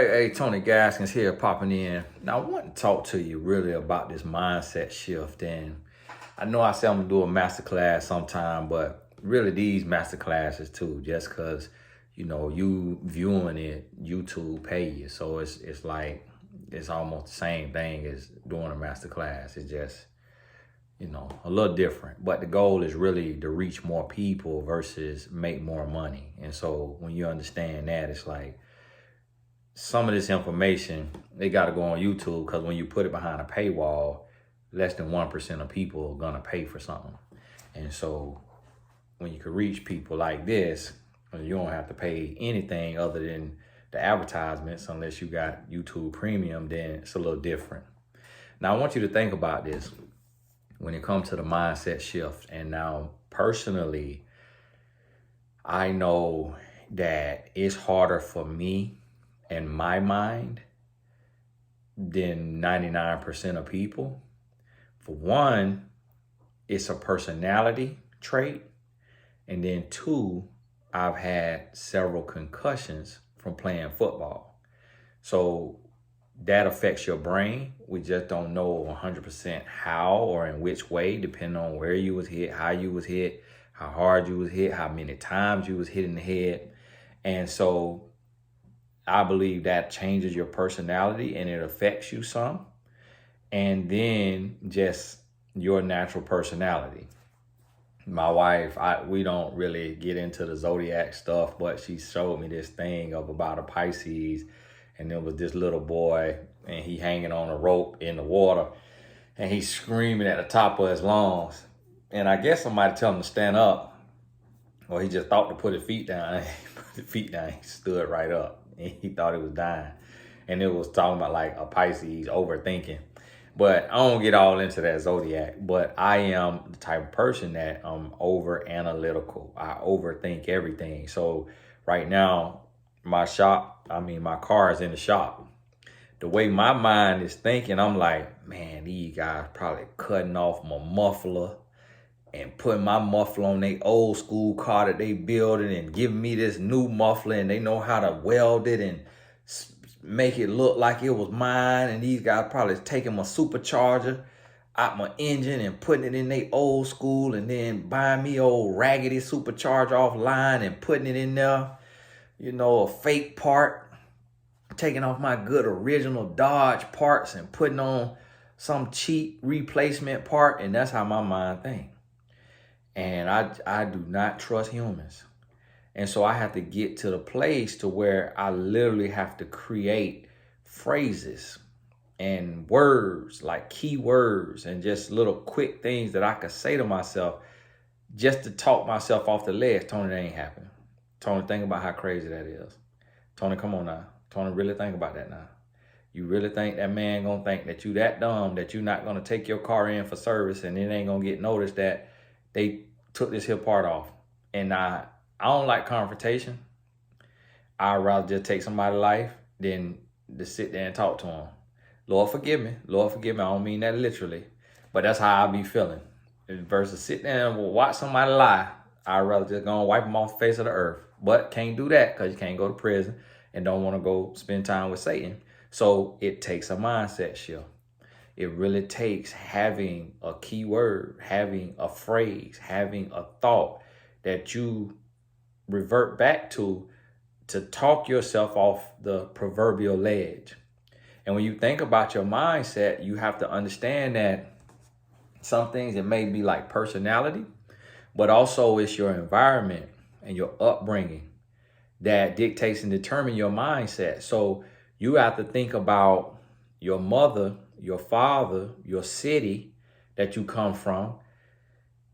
Hey, Tony Gaskins here popping in. Now, I want to talk to you really about this mindset shift. And I know I say I'm going to do a masterclass sometime, but really these masterclasses too, just because, you viewing it, YouTube pay you. So it's like, it's almost the same thing as doing a masterclass. It's just, a little different. But the goal is really to reach more people versus make more money. And so when you understand that, it's like, some of this information, they got to go on YouTube because when you put it behind a paywall, less than 1% of people are going to pay for something. And so when you can reach people like this, you don't have to pay anything other than the advertisements unless you got YouTube Premium, then it's a little different. Now, I want you to think about this when it comes to the mindset shift. And now, personally, I know that it's harder for me in my mind than 99% of people. For one, it's a personality trait. And then two, I've had several concussions from playing football. So that affects your brain. We just don't know 100% how or in which way, depending on where you was hit, how you was hit, how hard you was hit, how many times you was hit in the head. And so I believe that changes your personality and it affects you some. And then just your natural personality. My wife, we don't really get into the zodiac stuff, but she showed me this thing of about a Pisces. And there was this little boy and he hanging on a rope in the water and he's screaming at the top of his lungs. And I guess somebody tell him to stand up, or he just thought to put his feet down. He put his feet down, he stood right up. And he thought he was dying. And it was talking about like a Pisces overthinking. But I don't get all into that zodiac. But I am the type of person that I'm over analytical. I overthink everything. So right now, my car is in the shop. The way my mind is thinking, I'm like, man, these guys probably cutting off my muffler and putting my muffler on their old school car that they building and giving me this new muffler, and they know how to weld it and make it look like it was mine. And these guys probably taking my supercharger out my engine and putting it in their old school and then buying me old raggedy supercharger offline and putting it in there, a fake part, taking off my good original Dodge parts and putting on some cheap replacement part. And that's how my mind thinks. And I do not trust humans. And so I have to get to the place to where I literally have to create phrases and words, like key words and just little quick things that I could say to myself just to talk myself off the ledge. Tony, that ain't happening. Tony, think about how crazy that is. Tony, come on now. Tony, really think about that now. You really think that man gonna think that you that dumb that you're not gonna take your car in for service and it ain't gonna get noticed that they took this here part off? And I don't like confrontation. I'd rather just take somebody's life than to sit there and talk to them. Lord forgive me. Lord forgive me. I don't mean that literally. But that's how I be feeling. Versus sit there and watch somebody lie, I'd rather just go and wipe them off the face of the earth. But can't do that because you can't go to prison and don't want to go spend time with Satan. So it takes a mindset shift. It really takes having a key word, having a phrase, having a thought that you revert back to talk yourself off the proverbial ledge. And when you think about your mindset, you have to understand that some things, it may be like personality, but also it's your environment and your upbringing that dictates and determine your mindset. So you have to think about your mother, your father, your city that you come from,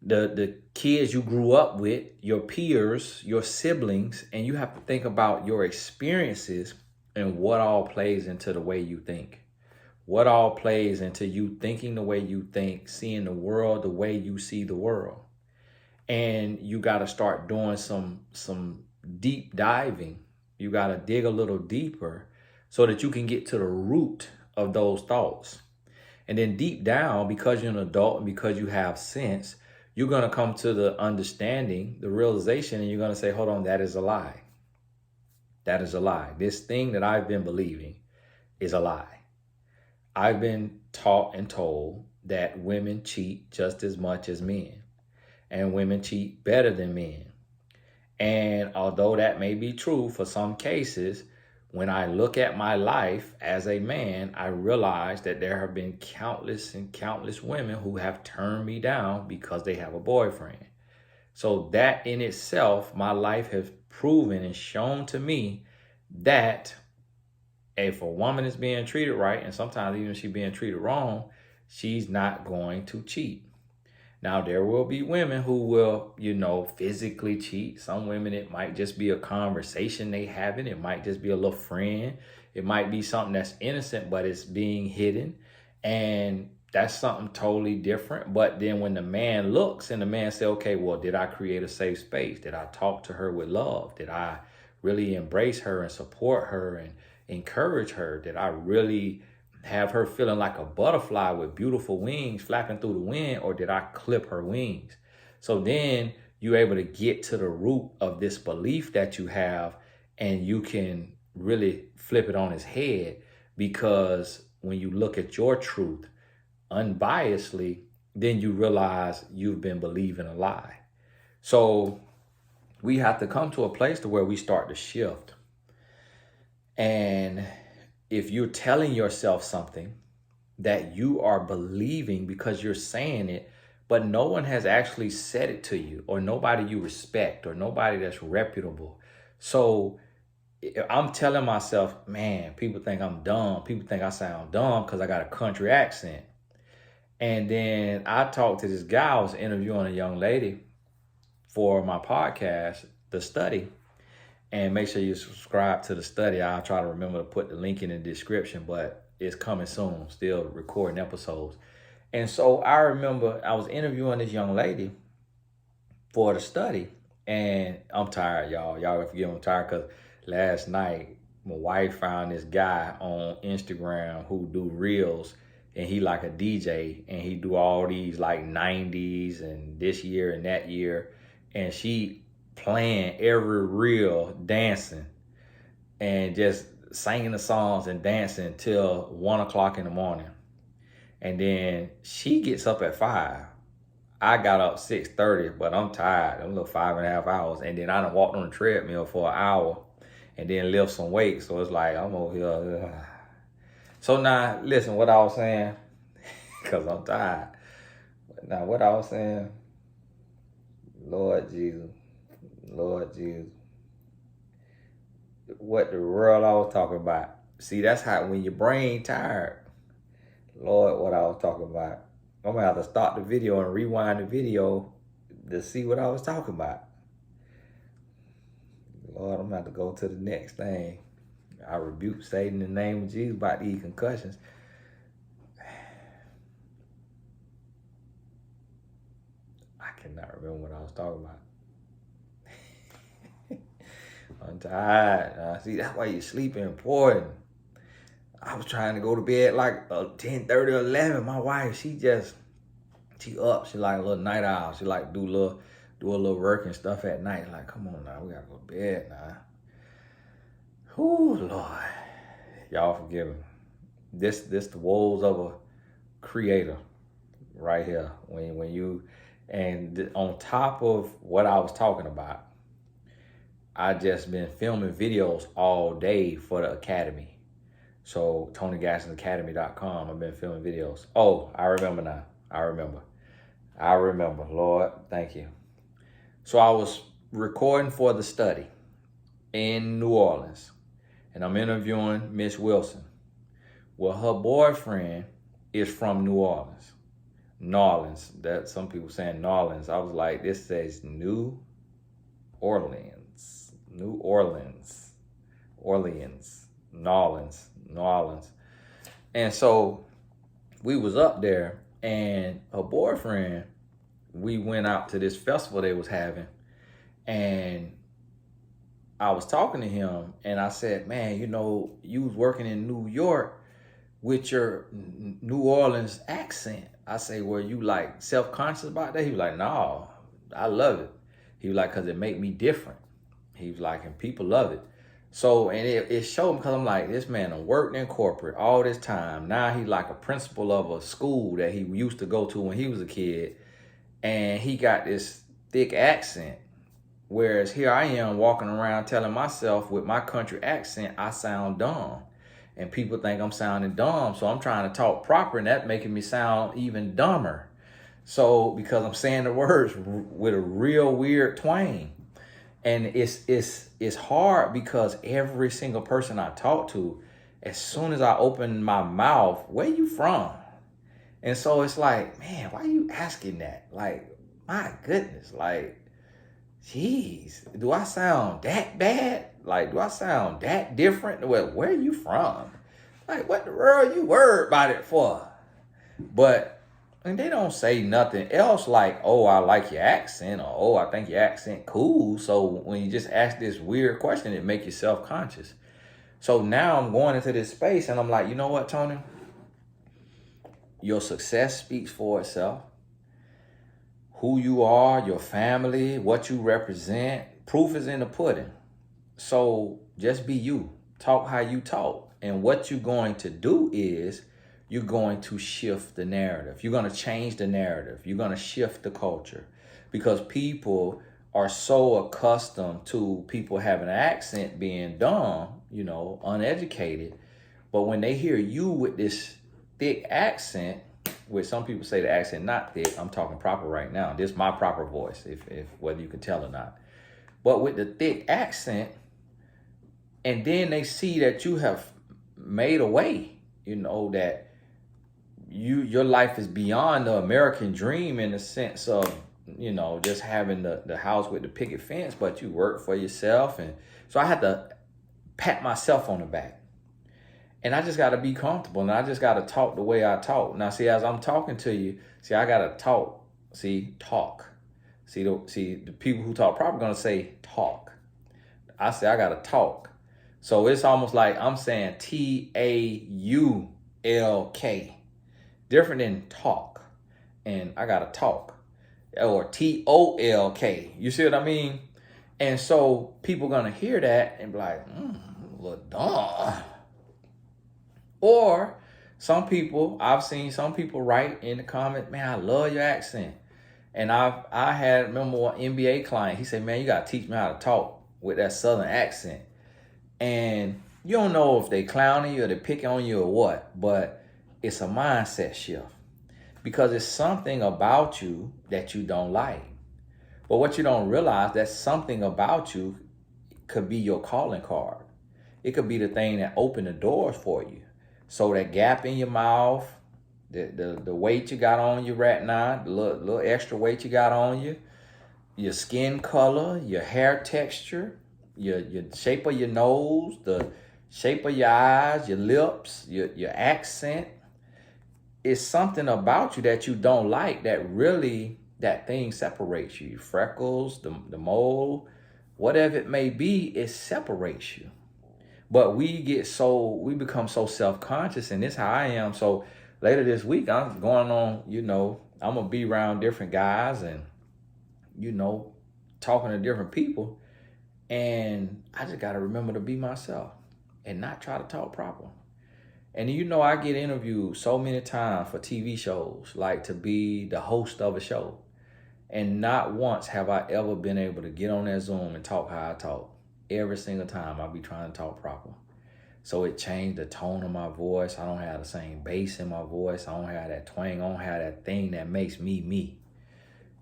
the kids you grew up with, your peers, your siblings, and you have to think about your experiences and what all plays into the way you think. What all plays into you thinking the way you think, seeing the world the way you see the world. And you got to start doing some deep diving. You got to dig a little deeper so that you can get to the root of those thoughts. And then deep down, because you're an adult and because you have sense, you're going to come to the understanding, the realization, and you're going to say, hold on, that is a lie. That is a lie. This thing that I've been believing is a lie. I've been taught and told that women cheat just as much as men, and women cheat better than men. And although that may be true for some cases, when I look at my life as a man, I realize that there have been countless and countless women who have turned me down because they have a boyfriend. So that in itself, my life has proven and shown to me that if a woman is being treated right, and sometimes even if she's being treated wrong, she's not going to cheat. Now, there will be women who will, physically cheat. Some women, it might just be a conversation they having. It might just be a little friend. It might be something that's innocent, but it's being hidden. And that's something totally different. But then when the man looks and the man say, okay, well, did I create a safe space? Did I talk to her with love? Did I really embrace her and support her and encourage her? Did I really have her feeling like a butterfly with beautiful wings flapping through the wind, or did I clip her wings? So then you're able to get to the root of this belief that you have, and you can really flip it on its head, because when you look at your truth unbiasedly, then you realize you've been believing a lie. So we have to come to a place to where we start to shift. And if you're telling yourself something that you are believing because you're saying it, but no one has actually said it to you, or nobody you respect, or nobody that's reputable. So I'm telling myself, man, people think I'm dumb. People think I sound dumb because I got a country accent. And then I talked to this guy. I was interviewing a young lady for my podcast, The Study. And make sure you subscribe to The Study. I'll try to remember to put the link in the description, but it's coming soon. Still recording episodes. And so I remember I was interviewing this young lady for The Study. And I'm tired, y'all. Y'all gotta forgive me, I'm tired, because last night my wife found this guy on Instagram who do reels. And he like a DJ. And he do all these like 90s and this year and that year. And she playing every reel, dancing, and just singing the songs and dancing till 1 o'clock in the morning. And then she gets up at 5. I got up 6:30, but I'm tired. I'm a little 5.5 hours. And then I done walked on the treadmill for an hour and then lift some weight. So it's like, I'm over here. So now, listen, what I was saying, because I'm tired. Now, what I was saying, Lord Jesus. What the world I was talking about. See, that's how, when your brain tired. Lord, what I was talking about. I'm going to have to stop the video and rewind the video to see what I was talking about. Lord, I'm going to have to go to the next thing. I rebuke Satan in the name of Jesus about these concussions. I cannot remember what I was talking about. I'm tired. See, that's why you sleeping important. I was trying to go to bed like 10:30 or 11. My wife, she up. She like a little night owl. She like do a little work and stuff at night. Like, come on now, we gotta go to bed now. Whew, Lord. Y'all forgive me. This the woes of a creator right here. When you, and on top of what I was talking about, I just been filming videos all day for the Academy. So TonyGassonAcademy.com. I've been filming videos. Oh, I remember now. I remember. Lord, thank you. So I was recording for The Study in New Orleans. And I'm interviewing Miss Wilson. Well, her boyfriend is from New Orleans. Orleans. That some people saying New Orleans. I was like, this says New Orleans. New Orleans. Orleans. New Orleans. And so we was up there, and her boyfriend, we went out to this festival they was having, and I was talking to him, and I said, man, you was working in New York with your New Orleans accent. I say, were you like self-conscious about that? He was like, no, I love it. He was like, because it make me different. He was like, and people love it. So, and it showed me because I'm like, this man done worked in corporate all this time. Now he like a principal of a school that he used to go to when he was a kid. And he got this thick accent. Whereas here I am walking around telling myself with my country accent, I sound dumb. And people think I'm sounding dumb. So I'm trying to talk proper, and that's making me sound even dumber. So because I'm saying the words with a real weird twang. And it's hard because every single person I talk to, as soon as I open my mouth, where you from? And so it's like, man, why are you asking that? Like, my goodness, like, geez, do I sound that bad? Like, do I sound that different? Well, where are you from? Like, what the world you worried about it for? But and they don't say nothing else like, oh, I like your accent, or oh, I think your accent cool. So when you just ask this weird question, it makes you self-conscious. So now I'm going into this space and I'm like, you know what, Tony? Your success speaks for itself. Who you are, your family, what you represent, proof is in the pudding. So just be you. Talk how you talk. And what you're going to do is you're going to shift the narrative. You're going to change the narrative. You're going to shift the culture because people are so accustomed to people having an accent being dumb, uneducated. But when they hear you with this thick accent, which some people say the accent not thick, I'm talking proper right now. This is my proper voice, if whether you can tell or not. But with the thick accent, and then they see that you have made a way, that your life is beyond the American dream in the sense of, just having the house with the picket fence, but you work for yourself. And so I had to pat myself on the back. And I just got to be comfortable, and I just got to talk the way I talk. Now, see, as I'm talking to you, I got to talk. Talk. The people who talk proper are going to say talk. I say I got to talk. So it's almost like I'm saying TAULK. Different than talk. And I got to talk. Or TOLK. You see what I mean? And so people going to hear that and be like, well, dumb. Or I've seen some people write in the comment, man, I love your accent. And remember one NBA client, he said, man, you got to teach me how to talk with that Southern accent. And you don't know if they clowning you or they picking on you or what, but it's a mindset shift because it's something about you that you don't like. But what you don't realize, that something about you could be your calling card. It could be the thing that opened the doors for you. So that gap in your mouth, the weight you got on you right now, the little extra weight you got on you, your skin color, your hair texture, your shape of your nose, the shape of your eyes, your lips, your accent. It's something about you that you don't like that thing separates you. Freckles, the mole, whatever it may be, it separates you. But we become so self-conscious, and this is how I am. So later this week, I'm going on, I'm going to be around different guys and, talking to different people. And I just got to remember to be myself and not try to talk proper. And I get interviewed so many times for TV shows, like to be the host of a show. And not once have I ever been able to get on that Zoom and talk how I talk. Every single time I be trying to talk proper. So it changed the tone of my voice. I don't have the same bass in my voice. I don't have that twang. I don't have that thing that makes me me.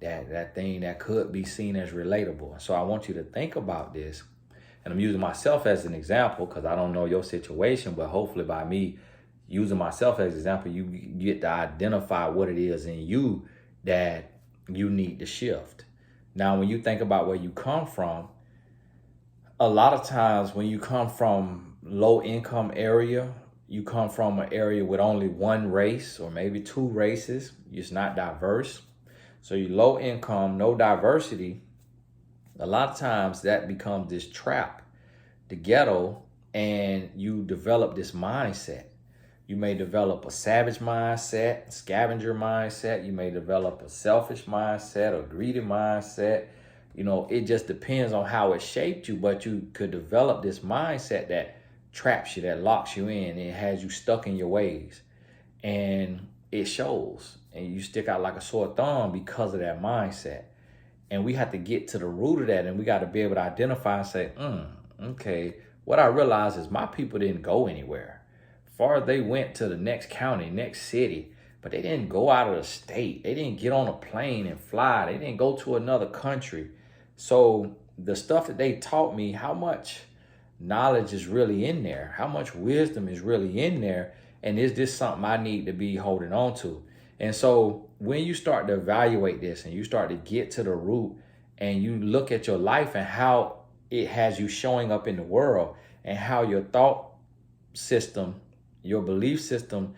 That thing that could be seen as relatable. So I want you to think about this. And I'm using myself as an example because I don't know your situation, but hopefully by me using myself as an example, you get to identify what it is in you that you need to shift. Now, when you think about where you come from, a lot of times when you come from low income area, you come from an area with only one race or maybe two races. It's not diverse. So you're low income, no diversity. A lot of times that becomes this trap, the ghetto, and you develop this mindset. You may develop a savage mindset, scavenger mindset. You may develop a selfish mindset or greedy mindset. You know, it just depends on how it shaped you, but you could develop this mindset that traps you, that locks you in, and has you stuck in your ways. And it shows, and you stick out like a sore thumb because of that mindset. And we have to get to the root of that, and we got to be able to identify and say, okay, what I realized is my people didn't go anywhere. Far as they went to the next county, next city, but they didn't go out of the state. They didn't get on a plane and fly. They didn't go to another country. So the stuff that they taught me, how much knowledge is really in there? How much wisdom is really in there? And is this something I need to be holding on to? And so when you start to evaluate this and you start to get to the root and you look at your life and how it has you showing up in the world and how your thought system, your belief system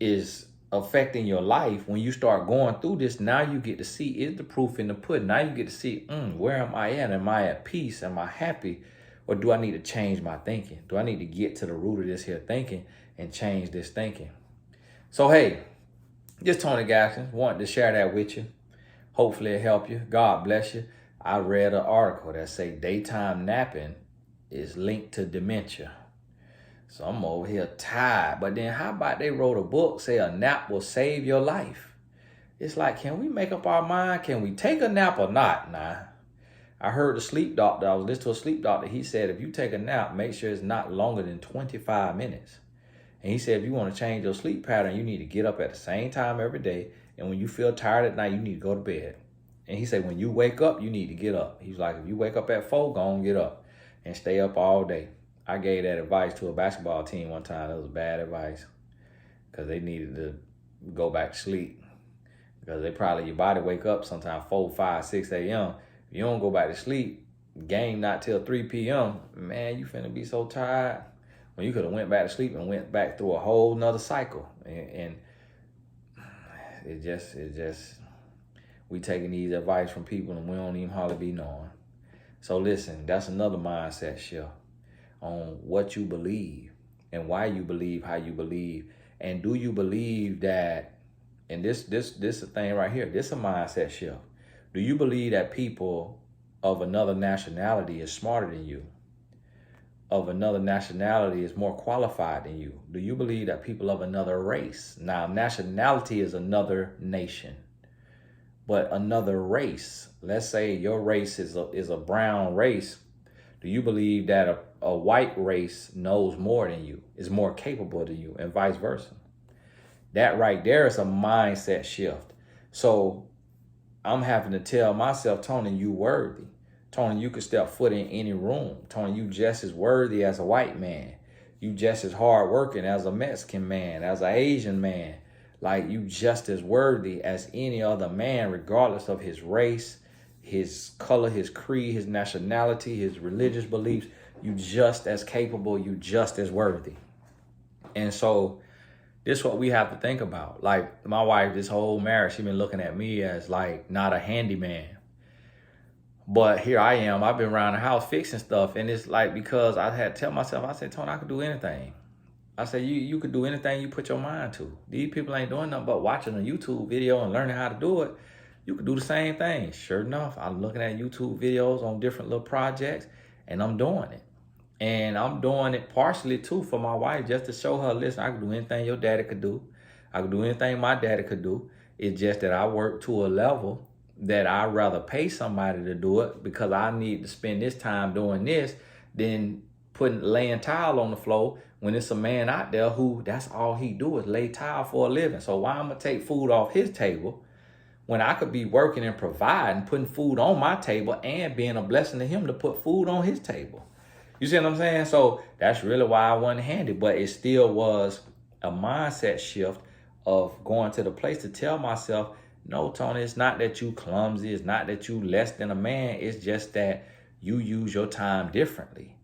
is affecting your life, when you start going through this, now you get to see, is the proof in the pudding? Now you get to see, where am I at? Am I at peace? Am I happy? Or do I need to change my thinking? Do I need to get to the root of this here thinking and change this thinking? So, hey, just Tony Gaskins, wanted to share that with you. Hopefully it helped you. God bless you. I read an article that say daytime napping is linked to dementia. So I'm over here tired. But then how about they wrote a book, say a nap will save your life? It's like, can we make up our mind? Can we take a nap or not? Nah. I heard the sleep doctor, I was listening to a sleep doctor. He said, if you take a nap, make sure it's not longer than 25 minutes. And he said, if you want to change your sleep pattern, you need to get up at the same time every day. And when you feel tired at night, you need to go to bed. And he said, when you wake up, you need to get up. He's like, if you wake up at 4, go on, get up and stay up all day. I gave that advice to a basketball team one time. That was bad advice because they needed to go back to sleep because they probably, your body wake up sometime 4, 5, 6 a.m. If you don't go back to sleep, game not till 3 p.m., man, you finna be so tired when you could have went back to sleep and went back through a whole nother cycle. And it just, we taking these advice from people and we don't even hardly be knowing. So listen, that's another mindset shift on what you believe and why you believe how you believe. And do you believe that, and this a thing right here, this a mindset shift. Do you believe that people of another nationality is smarter than you? Of another nationality is more qualified than you? Do you believe that people of another race? Now, nationality is another nation, but another race. Let's say your race is a brown race. Do you believe that a white race knows more than you, is more capable than you, and vice versa? That right there is a mindset shift. So I'm having to tell myself, Tony, you worthy. Tony, you could step foot in any room. Tony, you just as worthy as a white man. You just as hardworking as a Mexican man, as an Asian man. Like, you just as worthy as any other man, regardless of his race, his color, his creed, his nationality, his religious beliefs. You just as capable, you just as worthy. And so this is what we have to think about. Like, my wife, this whole marriage, she been looking at me as like not a handyman. But here I am. I've been around the house fixing stuff. And it's like, because I had to tell myself, I said, Tony, I could do anything. I said, you could do anything you put your mind to. These people ain't doing nothing but watching a YouTube video and learning how to do it. You could do the same thing. Sure enough, I'm looking at YouTube videos on different little projects and I'm doing it. And I'm doing it partially too for my wife, just to show her, listen, I can do anything your daddy could do. I can do anything my daddy could do. It's just that I work to a level that I'd rather pay somebody to do it because I need to spend this time doing this than laying tile on the floor when it's a man out there who that's all he do is lay tile for a living. So why I'm gonna take food off his table when I could be working and providing, putting food on my table and being a blessing to him to put food on his table? You see what I'm saying? So that's really why I wasn't handy, but it still was a mindset shift of going to the place to tell myself, no, Tony, it's not that you clumsy. It's not that you less than a man. It's just that you use your time differently.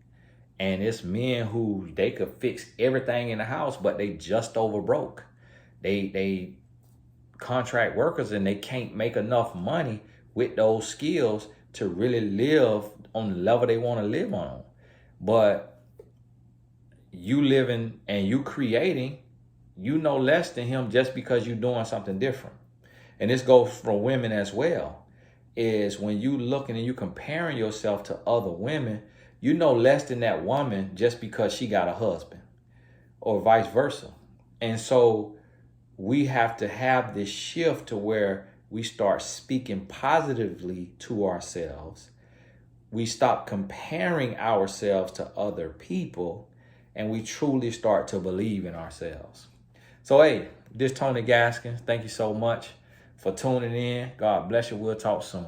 And it's men who they could fix everything in the house, but they just over broke. They contract workers and they can't make enough money with those skills to really live on the level they want to live on. But you living and you creating, you know less than him just because you're doing something different. And this goes for women as well. is when you looking and you comparing yourself to other women, you know less than that woman just because she got a husband, or vice versa. And so we have to have this shift to where we start speaking positively to ourselves. We stop comparing ourselves to other people, and we truly start to believe in ourselves. So, hey, this Tony Gaskins. Thank you so much for tuning in. God bless you. We'll talk soon.